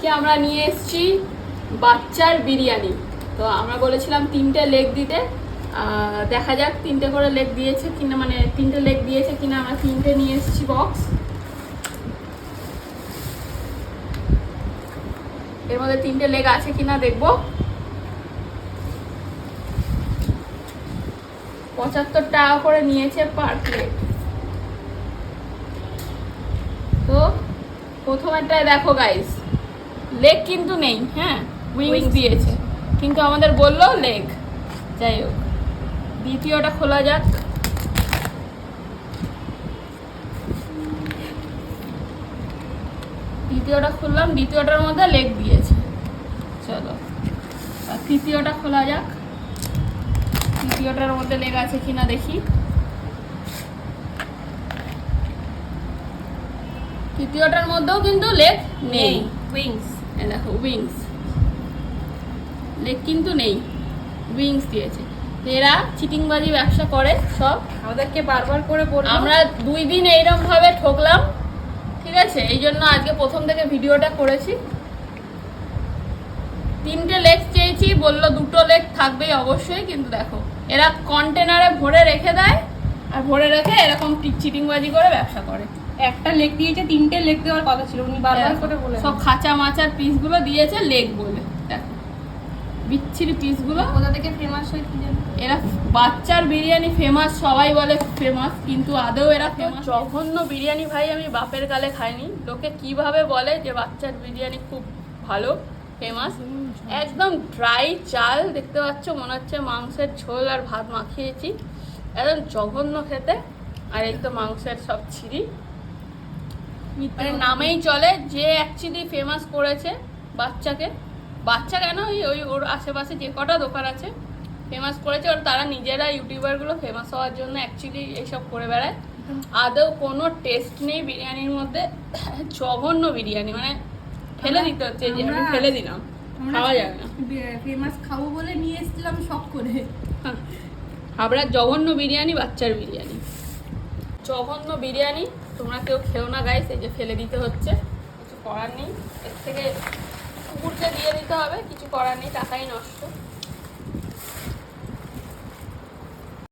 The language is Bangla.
আজকে আমরা নিয়ে এসেছি বাচ্চার বিরিয়ানি। তো আমরা বলেছিলাম 3টে লেগ দিতে, দেখা যাক 3টে করে লেগ দিয়েছে কিনা, মানে 3টে লেগ দিয়েছে কিনা। আমরা 3টে নিয়ে এসেছি বক্স। এর মধ্যে 3টে লেগ আছে কিনা দেখবো। 75 টাকা করে নিয়েছে পার প্লেট। তো প্রথমেরটায় দেখো গাইস, লেগ কিন্তু নেই, হ্যাঁ উইংস দিয়েছে, কিন্তু আমাদের বললো লেগ। যাই হোক, দ্বিতীয়টা খোলা যাক। দ্বিতীয়টা খুললাম, দ্বিতীয়টার মধ্যে লেগ দিয়েছে। চলো আর তৃতীয়টা খোলা যাক। তৃতীয়টার মধ্যে লেগ আছে কিনা দেখি। তৃতীয়টার মধ্যেও কিন্তু লেগ নেই, উইংস। দেখো উইংস, লেগ কিন্তু নেই, উইংস দিয়েছে। এরা চিটিংবাজি ব্যবসা করে সব, আমাদেরকে বারবার করে বলল। আমরা 2 দিন এইরকম ভাবে ঠকলাম, ঠিক আছে? এই জন্য আজকে প্রথম থেকে ভিডিওটা করেছি। 3টে লেগ চেয়েছি, বললো 2টো লেগ থাকবেই অবশ্যই, কিন্তু দেখো এরা কন্টেনারে ভরে রেখে দেয়, আর ভরে রেখে এরকম চিটিংবাজি করে ব্যবসা করে। একটা লেগ দিয়েছে, 3টে লেগ দেওয়ার কথা ছিল, উনি বারবার করে বলে। সব খাঁচা মাচার পিসগুলো দিয়েছে লেগ বলে, দেখো বিচ্ছিরি পিসগুলো। কোথা থেকে ফেমাস হয় কি জানি। এরা বাচ্চার বিরিয়ানি ফেমাস, সবাই বলে ফেমাস, কিন্তু আদৌ এরা ফেমাস? জঘন্য বিরিয়ানি ভাই, আমি বাপের গালে খাইনি। লোকে কিভাবে বলে যে বাচ্চার বিরিয়ানি খুব ভালো, ফেমাস। একদম ড্রাই চাল দেখতে পাচ্ছ, মনে হচ্ছে মাংসের ঝোল আর ভাত মাখিয়েছি, একদম জঘন্য খেতে। আর এই তো মাংসের সব ছিঁড়ি, মানে নামেই চলে। যে অ্যাকচুয়ালি ফেমাস করেছে বাচ্চাকে, বাচ্চা কেন, ওই ওর আশেপাশে যে কটা দোকান আছে ফেমাস করেছে, আর তারা নিজেরা ইউটিউবারগুলো ফেমাস হওয়ার জন্য অ্যাকচুয়ালি এইসব করে বেড়ায়। আদৌ কোনো টেস্ট নেই বিরিয়ানির মধ্যে, জঘন্য বিরিয়ানি, মানে ফেলে দিতে হচ্ছে। যে আমি ফেলে দিলাম, খাওয়া যাবে না। ফেমাস খাবো বলে নিয়ে এসেছিলাম শখ করে। হাবড়ার জঘন্য বিরিয়ানি, বাচ্চার বিরিয়ানি, জঘন্য বিরিয়ানি। তোমরা কেউ খেও না গাইস, এই যে ফেলে দিতে হচ্ছে, কিছু করার নেই। এর থেকে কুকুরকে দিয়ে দিতে হবে, কিছু করার নেই, টাকাই নষ্ট।